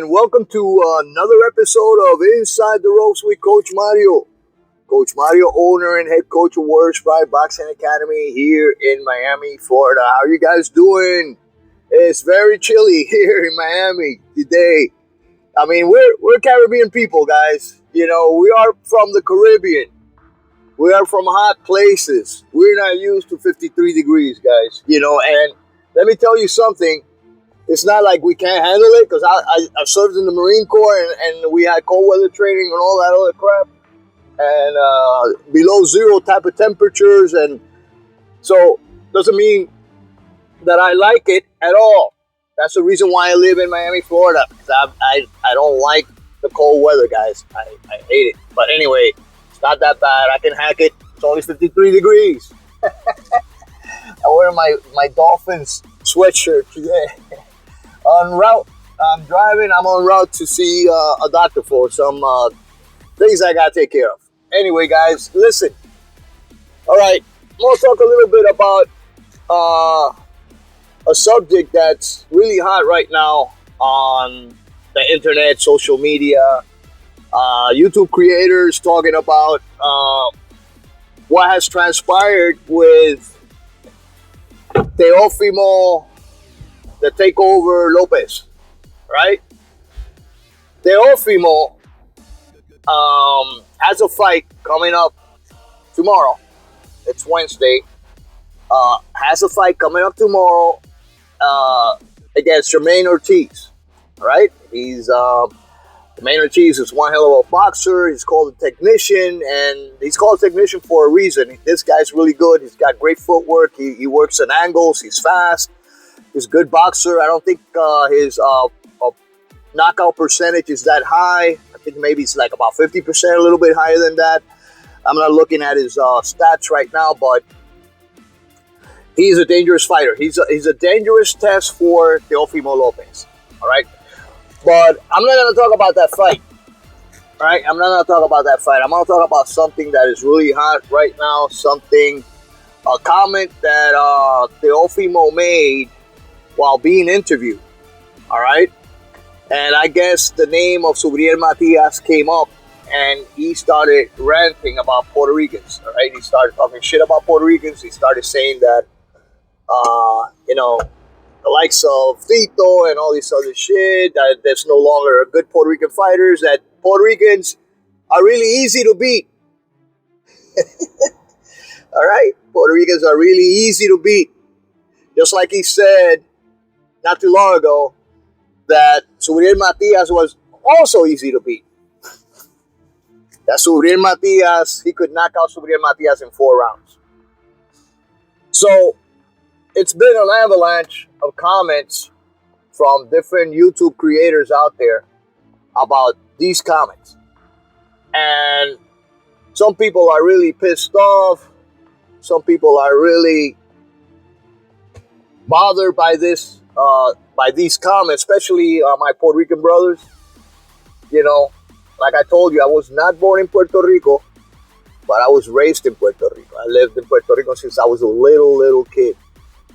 and welcome to another episode of Inside the Ropes with Coach Mario. Coach Mario, owner and head coach of Warriors Pride Boxing Academy here in Miami, Florida. How are you guys doing? It's very chilly here in Miami today. I mean, we're Caribbean people, guys. You know, we are from the Caribbean. We are from hot places. We're not used to 53 degrees, guys. You know, and let me tell you something. It's not like we can't handle it, because I served in the Marine Corps and we had cold weather training and all that other crap. And below zero type of temperatures. And so doesn't mean that I like it at all. That's the reason why I live in Miami, Florida. Because I don't like the cold weather, guys. I hate it. But anyway, it's not that bad. I can hack it. It's only 53 degrees. I wear my Dolphins sweatshirt today. En route, I'm driving. I'm en route to see a doctor for some things I got to take care of. Anyway, guys, listen. All right, I'm going to talk a little bit about a subject that's really hot right now on the internet, social media, YouTube creators talking about what has transpired with Teofimo, the takeover Lopez, right? Teofimo has a fight coming up tomorrow. It's Wednesday. Has a fight coming up tomorrow against Jermaine Ortiz, right? Jermaine Ortiz is one hell of a boxer. He's called a technician, and he's called a technician for a reason. This guy's really good. He's got great footwork. He works at angles. He's fast. He's a good boxer. I don't think his knockout percentage is that high. I think maybe it's like about 50%, a little bit higher than that. I'm not looking at his stats right now, but he's a dangerous fighter. He's a dangerous test for Teofimo Lopez, all right? But I'm not going to talk about that fight, all right? I'm not going to talk about that fight. I'm going to talk about something that is really hot right now, a comment that Teofimo made while being interviewed, all right? And I guess the name of Subriel Matias came up, and he started ranting about Puerto Ricans, all right? He started talking shit about Puerto Ricans. He started saying that, the likes of Tito and all this other shit, that there's no longer good Puerto Rican fighters, that Puerto Ricans are really easy to beat. All right? Puerto Ricans are really easy to beat. Just like he said not too long ago that Subriel Matias was also easy to beat. That Subriel Matias, he could knock out Subriel Matias in 4 rounds. So it's been an avalanche of comments from different YouTube creators out there about these comments. And some people are really pissed off. Some people are really bothered by this, by these comments, especially my Puerto Rican brothers. You know, like I told you, I was not born in Puerto Rico, but I was raised in Puerto Rico. I lived in Puerto Rico since I was a little kid.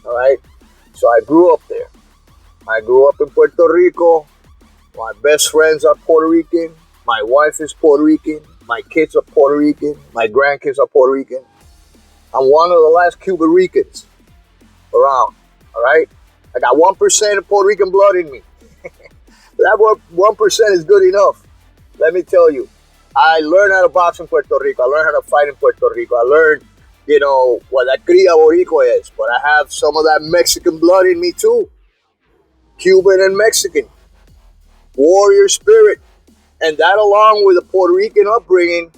All right, so I grew up there. I grew up in Puerto Rico. My best friends are Puerto Rican. My wife is Puerto Rican. My kids are Puerto Rican. My grandkids are Puerto Rican. I'm one of the last Cuban Ricans around. All right, I got 1% of Puerto Rican blood in me. That 1% is good enough. Let me tell you, I learned how to box in Puerto Rico. I learned how to fight in Puerto Rico. I learned, what that cria Boricua is. But I have some of that Mexican blood in me too. Cuban and Mexican. Warrior spirit. And that, along with a Puerto Rican upbringing,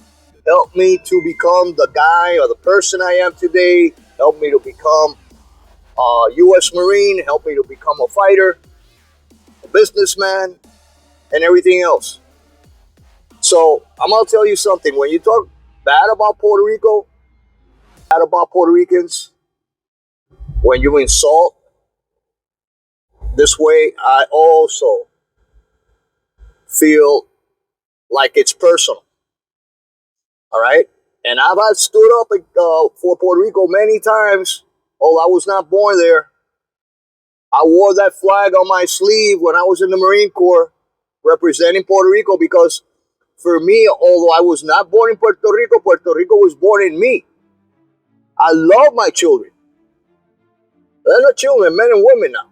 helped me to become the guy or the person I am today. Helped me to become a U.S. Marine. Helped me to become a fighter, a businessman, and everything else. So I'm going to tell you something. When you talk bad about Puerto Rico, bad about Puerto Ricans, when you insult this way, I also feel like it's personal. All right? And I've stood up for Puerto Rico many times, although I was not born there. I wore that flag on my sleeve when I was in the Marine Corps. representing Puerto Rico, because for me, although I was not born in Puerto Rico was born in me. I love my children. They're not children, men and women now.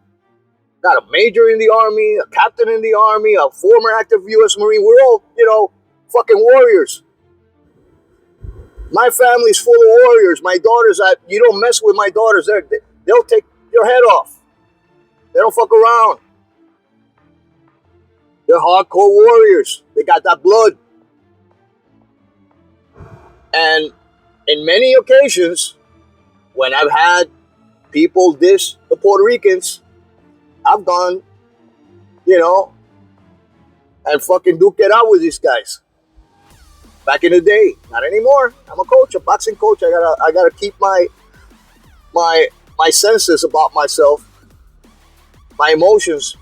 Got a major in the Army, a captain in the Army, a former active U.S. Marine. We're all, fucking warriors. My family's full of warriors. My daughters, you don't mess with my daughters. They'll take your head off. They don't fuck around. They're hardcore warriors. They got that blood. And in many occasions, when I've had people diss the Puerto Ricans, I've gone, and fucking duke it out with these guys. Back in the day, not anymore. I'm a coach, a boxing coach. I gotta keep my senses about myself, my emotions,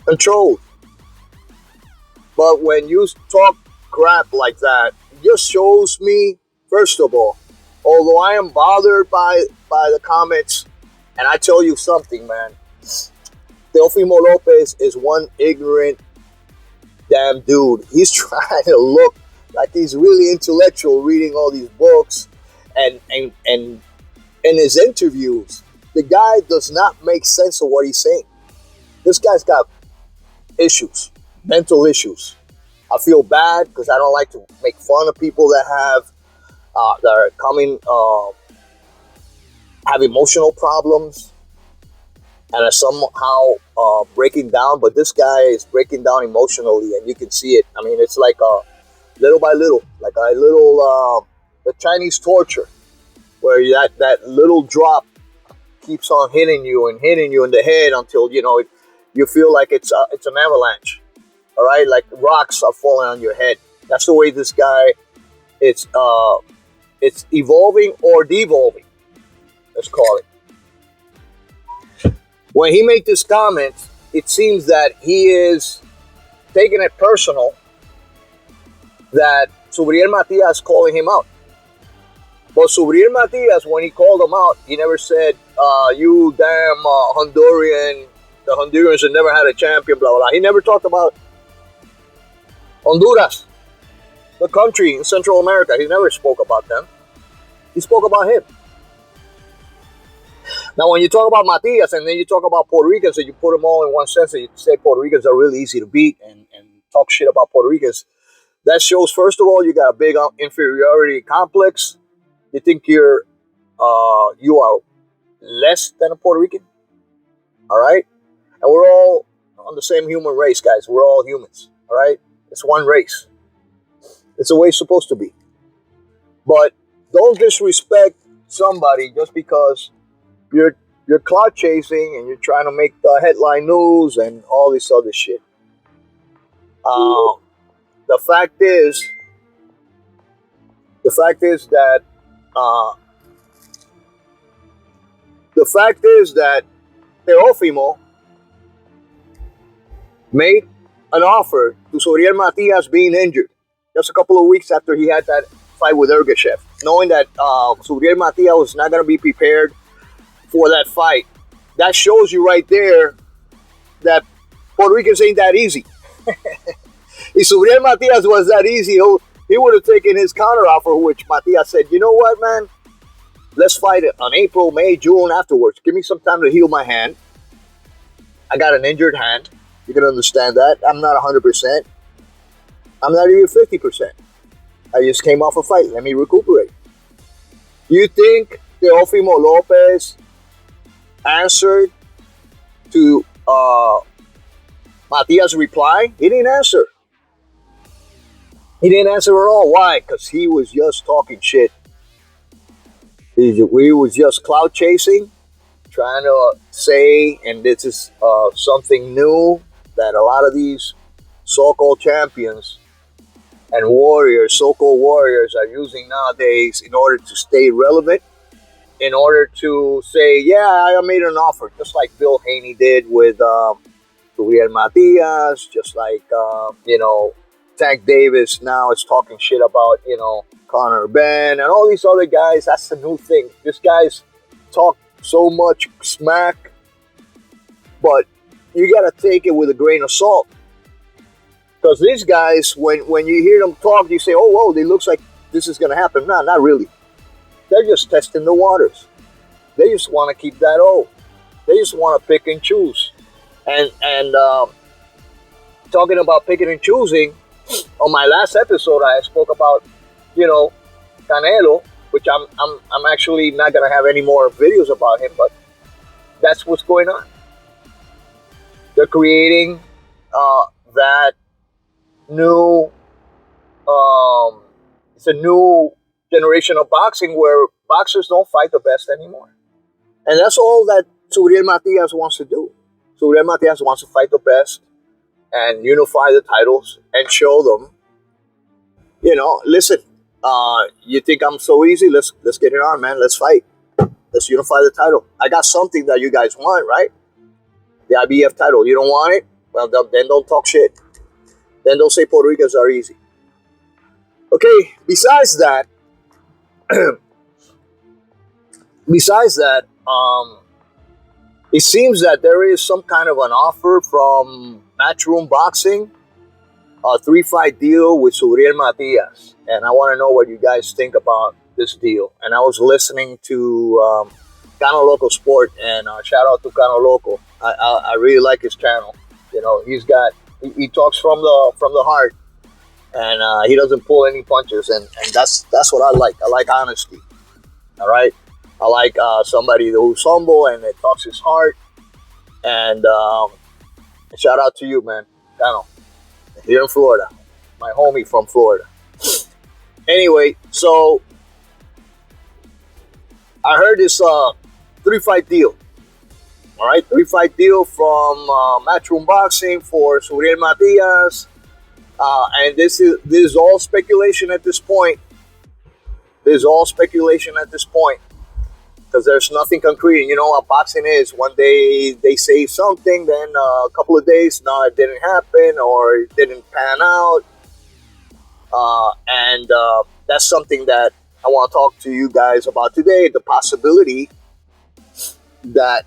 controlled. But when you talk crap like that, it just shows me, first of all, although I am bothered by the comments, and I tell you something, man, Teofimo Lopez is one ignorant damn dude. He's trying to look like he's really intellectual, reading all these books, and in his interviews, the guy does not make sense of what he's saying. This guy's got issues, mental issues. I feel bad because I don't like to make fun of people that are coming, have emotional problems and are somehow breaking down. But this guy is breaking down emotionally, and you can see it. I mean, it's like little by little, like a little the Chinese torture, where that little drop keeps on hitting you in the head until you feel like it's an avalanche. All right, like rocks are falling on your head. That's the way this guy. It's evolving or devolving. Let's call it. When he made this comment, it seems that he is taking it personal that Subriel Matias calling him out. But Subriel Matias, when he called him out, he never said, you damn Honduran, the Hondurans have never had a champion, blah, blah, blah. He never talked about Honduras, the country in Central America. He never spoke about them. He spoke about him. Now, when you talk about Matias and then you talk about Puerto Ricans and you put them all in one sentence and you say Puerto Ricans are really easy to beat and talk shit about Puerto Ricans, that shows, first of all, you got a big inferiority complex. You think you are less than a Puerto Rican. All right? And we're all on the same human race, guys. We're all humans. All right? It's one race. It's the way it's supposed to be. But don't disrespect somebody just because you're clout chasing and you're trying to make the headline news and all this other shit. The fact is that Teofimo made an offer to Subriel Matias being injured just a couple of weeks after he had that fight with Ergashev, knowing that Subriel Matias was not going to be prepared for that fight. That shows you right there that Puerto Ricans ain't that easy. If Subriel Matias was that easy, he would have taken his counteroffer, which Matias said, you know what, man? Let's fight it on April, May, June afterwards. Give me some time to heal my hand. I got an injured hand. You can understand that. I'm not 100%. I'm not even 50%. I just came off a fight. Let me recuperate. You think Teofimo Lopez answered to Matias' reply? He didn't answer. He didn't answer at all. Why? Because he was just talking shit. He was just clout chasing, trying to say, and this is something new that a lot of these so-called champions and warriors, so-called warriors, are using nowadays in order to stay relevant, in order to say, yeah, I made an offer, just like Bill Haney did with Subriel Matias, just like, Tank Davis now is talking shit about, Conor Ben and all these other guys. That's the new thing. These guys talk so much smack but you gotta take it with a grain of salt. Because these guys, when you hear them talk, you say, "Oh, whoa, they looks like this is gonna happen." No, not really. They're just testing the waters. They just want to keep that O. They just want to pick and choose. And talking about picking and choosing, on my last episode, I spoke about, Canelo, which I'm actually not gonna have any more videos about him, but that's what's going on. They're creating that new. It's a new generation of boxing where boxers don't fight the best anymore, and that's all that Subriel Matias wants to do. Subriel Matias wants to fight the best and unify the titles and show them. Listen. You think I'm so easy? Let's get it on, man. Let's fight. Let's unify the title. I got something that you guys want, right? The IBF title. You don't want it? Well, then don't talk shit. Then don't say Puerto Ricans are easy. Okay. Besides that, it seems that there is some kind of an offer from Matchroom Boxing, a 3-fight deal with Subriel Matias. And I want to know what you guys think about this deal. And I was listening to Cano Loco Sport, and shout out to Cano Loco. I really like his channel. He talks from the heart, and he doesn't pull any punches, and that's what I like. I like honesty. All right, I like somebody who's humble and that talks his heart. And shout out to you, man, Cano. Here in Florida, my homie from Florida. Anyway, so I heard this 3-fight deal. All right, 3-fight deal from Matchroom Boxing for Subriel Matias, and this is all speculation at this point. This is all speculation at this point because there's nothing concrete. You know what boxing is. One day they say something, then a couple of days, no, it didn't happen or it didn't pan out. And that's something that I want to talk to you guys about today. The possibility that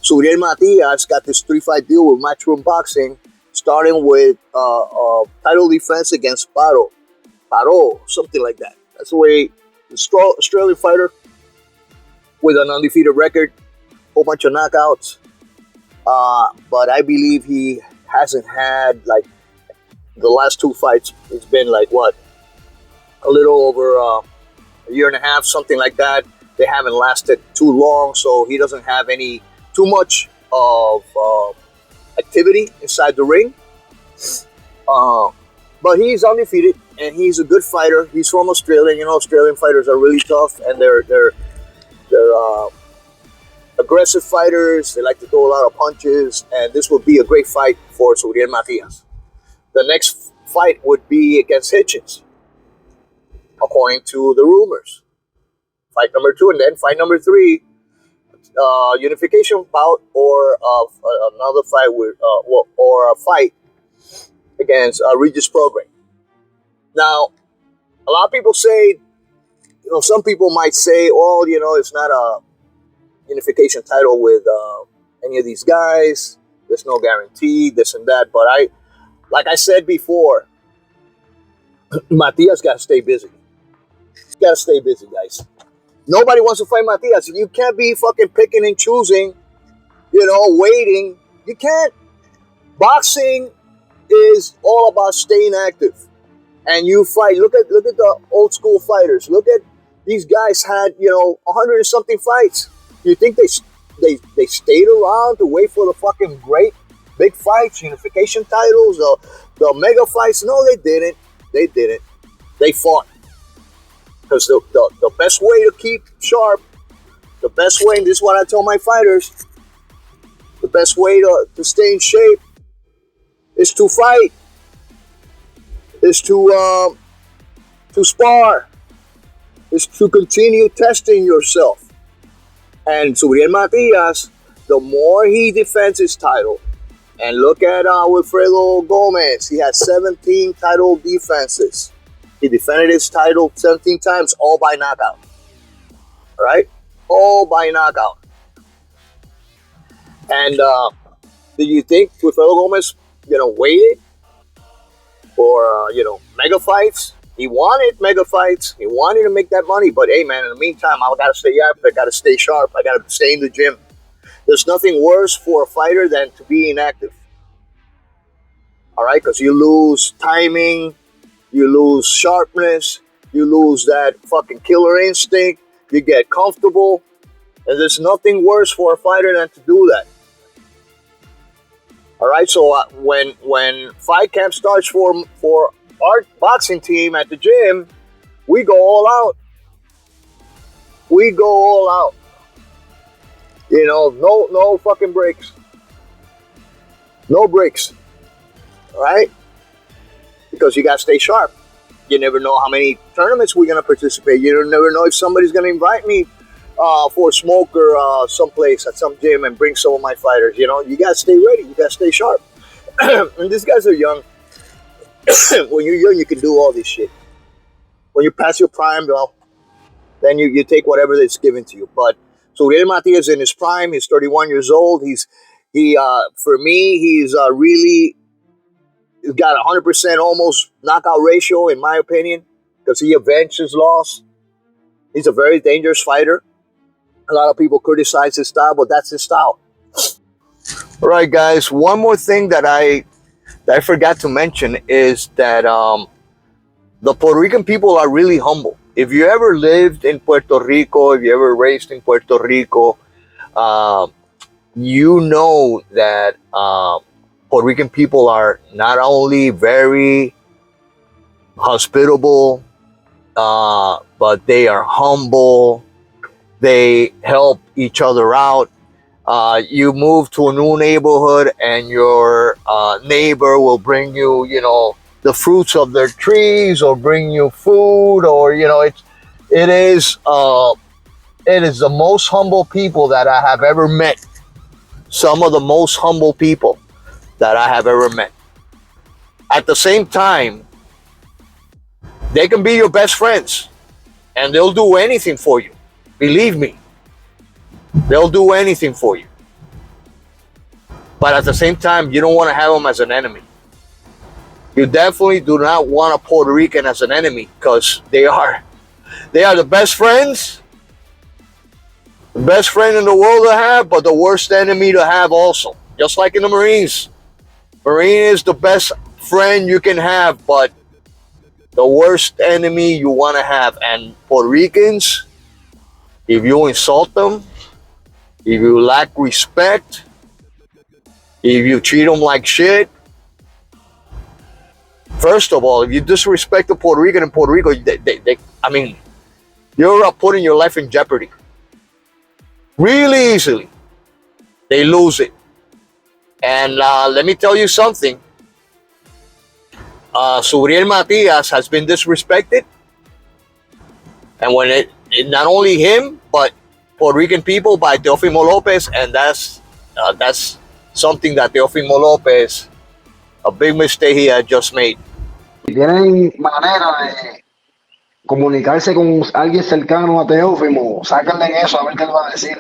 Subriel Matias got this 3-fight deal with Matchroom Boxing, starting with title defense against Paro, something like that. That's the way the Australian fighter with an undefeated record, whole bunch of knockouts. But I believe he hasn't had, like, the last 2 fights. It's been like what, a little over a year and a half, something like that. They haven't lasted too long, so he doesn't have too much of activity inside the ring. But he's undefeated and he's a good fighter. He's from Australia. Australian fighters are really tough, and they're aggressive fighters. They like to throw a lot of punches, and this would be a great fight for Subriel Matias. The next fight would be against Hitchens, according to the rumors. Fight number 2, and then fight number 3, unification bout, or another fight with, or a fight against Regis Program. Now, a lot of people say, some people might say, "Oh, it's not a unification title with any of these guys. There's no guarantee, this and that." But like I said before, Matias got to stay busy. He's got to stay busy, guys. Nobody wants to fight Matias. You can't be fucking picking and choosing, waiting. You can't. Boxing is all about staying active. And you fight. Look at the old school fighters. Look at these guys had, 100 and something fights. You think they stayed around to wait for the fucking great big fights, unification titles, the mega fights? No, they didn't. They fought. Because the best way to keep sharp, the best way, and this is what I tell my fighters, the best way to stay in shape is to fight, is to spar, is to continue testing yourself. And Subriel Matias, the more he defends his title, and look at Wilfredo Gomez, he had 17 title defenses. He defended his title 17 times, all by knockout. All right? all by knockout. And do you think Teofimo Gomez, waited for mega fights? He wanted mega fights. He wanted to make that money. But hey, man, in the meantime, I gotta stay up. I gotta stay sharp. I gotta stay in the gym. There's nothing worse for a fighter than to be inactive. All right, because you lose timing, you lose sharpness, you lose that fucking killer instinct. You get comfortable, and there's nothing worse for a fighter than to do that. All right, so when fight camp starts for our boxing team at the gym, we go all out. We go all out. No fucking breaks. No breaks. All right? Because you got to stay sharp. You never know how many tournaments we're going to participate. You never know if somebody's going to invite me for a smoke or someplace at some gym and bring some of my fighters. You got to stay ready. You got to stay sharp. And these guys are young. When you're young, you can do all this shit. When you pass your prime, well, then you take whatever that's given to you. But Subriel Matias in his prime, he's 31 years old. For me, he's really got 100% almost knockout ratio, in my opinion, because he avenged his loss. He's a very dangerous fighter. A lot of people criticize his style, but that's his style. All right, guys. One more thing that I forgot to mention is that the Puerto Rican people are really humble. If you ever lived in Puerto Rico, if you ever raised in Puerto Rico, you know that Puerto Rican people are not only very hospitable, but they are humble. They help each other out. You move to a new neighborhood and your neighbor will bring you, the fruits of their trees, or bring you food, or it is the most humble people that I have ever met. Some of the most humble people that I have ever met. At the same time, they can be your best friends and they'll do anything for you. Believe me, they'll do anything for you. But at the same time, you don't want to have them as an enemy. You definitely do not want a Puerto Rican as an enemy, because they are the best friends, the best friend in the world to have, but the worst enemy to have also. Just like in the Marines. Marine is the best friend you can have, but the worst enemy you want to have. And Puerto Ricans, if you insult them, if you lack respect, if you treat them like shit, first of all, if you disrespect the Puerto Rican in Puerto Rico, you're putting your life in jeopardy. Really easily. They lose it. And let me tell you something. Subriel Matias has been disrespected. And when it not only him, but Puerto Rican people by Teofimo Lopez, and that's something that Teofimo Lopez, a big mistake he had just made. Tienen manera de comunicarse con alguien cercano a Teófimo, sáquenle en eso a ver qué le va a decir,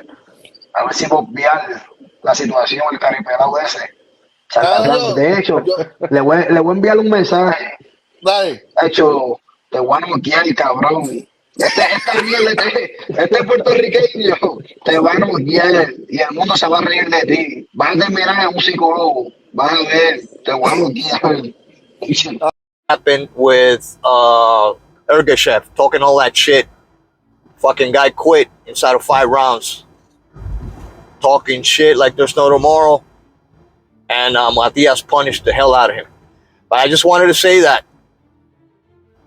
a ver si puedo obviar la situación, el caripelado ese. De hecho, le voy a enviar un mensaje. Dale. De hecho, te voy a noquear, cabrón. Este puertorriqueño te va a noquear y el mundo se va a reír de ti. Vas a terminar en un psicólogo. Vas a ver, te voy a noquear. Happened with Ergashev talking all that shit. Fucking guy quit inside of 5 rounds. Talking shit like there's no tomorrow. And Matias punished the hell out of him. But I just wanted to say that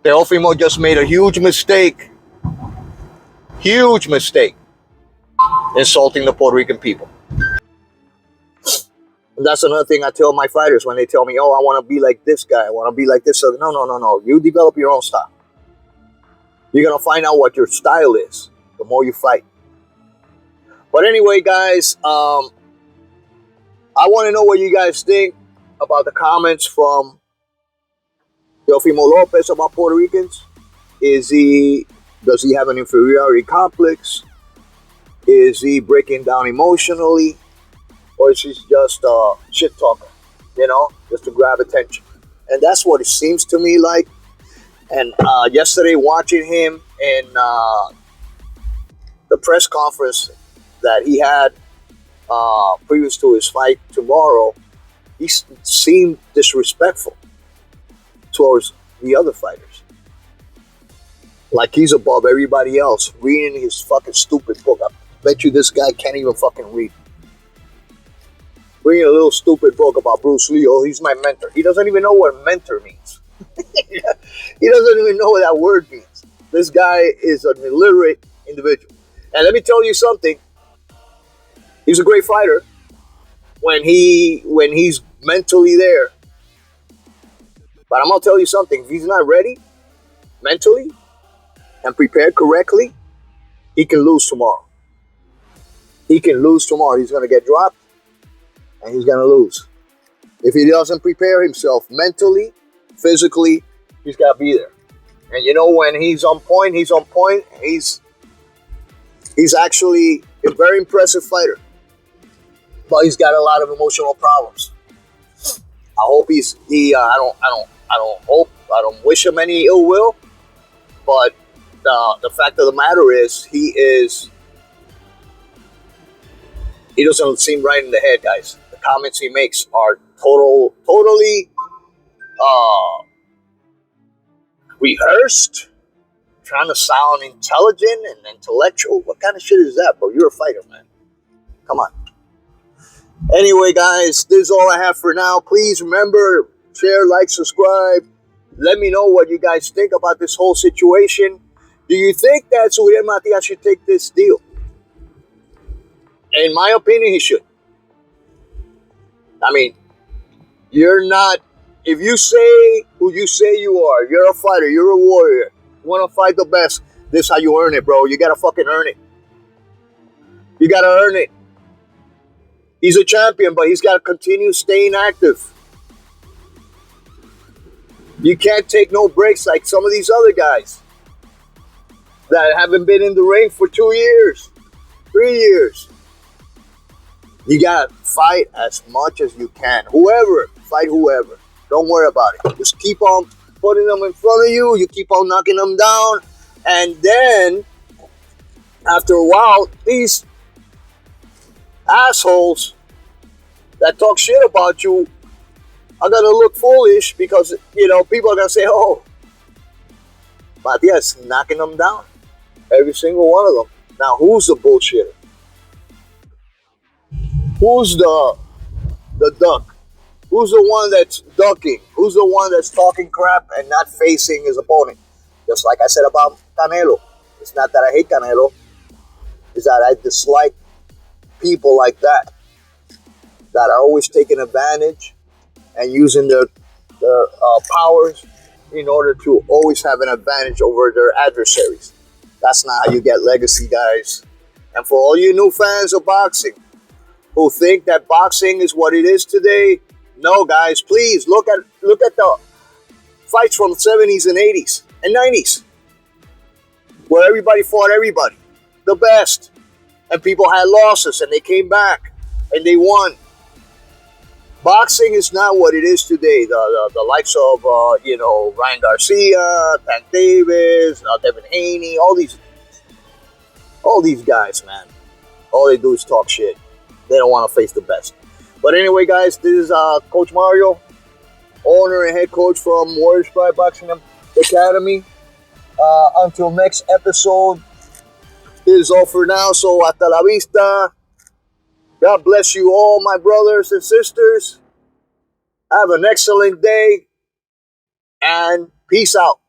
Teofimo just made a huge mistake. Huge mistake. Insulting the Puerto Rican people. And that's another thing I tell my fighters when they tell me, oh, I want to be like this guy. I want to be like this. So, no. You develop your own style. You're going to find out what your style is the more you fight. But anyway, guys, I want to know what you guys think about the comments from Teofimo Lopez about Puerto Ricans. Does he have an inferiority complex? Is he breaking down emotionally, or is he just a shit talker? Just to grab attention. And that's what it seems to me like. And yesterday, watching him in the press conference that he had previous to his fight tomorrow, he seemed disrespectful towards the other fighters. Like he's above everybody else, reading his fucking stupid book. I bet you this guy can't even fucking read. Reading a little stupid book about Bruce Lee. Oh, he's my mentor. He doesn't even know what mentor means. He doesn't even know what that word means. This guy is an illiterate individual. And let me tell you something. He's a great fighter when he's mentally there. But I'm gonna tell you something. If he's not ready mentally and prepared correctly, he can lose tomorrow. He can lose tomorrow. He's gonna get dropped and he's gonna lose. If he doesn't prepare himself mentally, physically, he's gotta be there. And when he's on point, he's on point. He's actually a very impressive fighter. But he's got a lot of emotional problems. I hope I don't wish him any ill will. But the fact of the matter is, he doesn't seem right in the head, guys. The comments he makes are totally rehearsed, trying to sound intelligent and intellectual. What kind of shit is that, bro? You're a fighter, man. Come on. Anyway, guys, this is all I have for now. Please remember, share, like, subscribe. Let me know what you guys think about this whole situation. Do you think that Subriel Matias should take this deal? In my opinion, he should. I mean, if you say who you say you are, you're a fighter, you're a warrior, you want to fight the best, this is how you earn it, bro. You got to fucking earn it. You got to earn it. He's a champion, but he's got to continue staying active. You can't take no breaks like some of these other guys that haven't been in the ring for 2 years, 3 years. You got to fight as much as you can. Fight whoever. Don't worry about it. Just keep on putting them in front of you. You keep on knocking them down. And then, after a while, these assholes that talk shit about you are going to look foolish because, people are going to say, oh, Matias knocking them down. Every single one of them. Now, who's the bullshitter? Who's the duck? Who's the one that's ducking? Who's the one that's talking crap and not facing his opponent? Just like I said about Canelo. It's not that I hate Canelo. It's that I dislike people like that are always taking advantage and using their powers in order to always have an advantage over their adversaries. That's not how you get legacy, guys. And for all you new fans of boxing who think that boxing is what it is today, no, guys, please look at the fights from the 70s and 80s and 90s where everybody fought everybody, the best, and people had losses and they came back and they won. Boxing is not what it is today. The likes of Ryan Garcia, Tank Davis, Devin Haney, all these guys, man. All they do is talk shit. They don't want to face the best. But anyway, guys, this is Coach Mario, owner and head coach from Warriors Pride Boxing Academy. Until next episode, this is all for now. So, hasta la vista. God bless you all, my brothers and sisters. Have an excellent day. And peace out.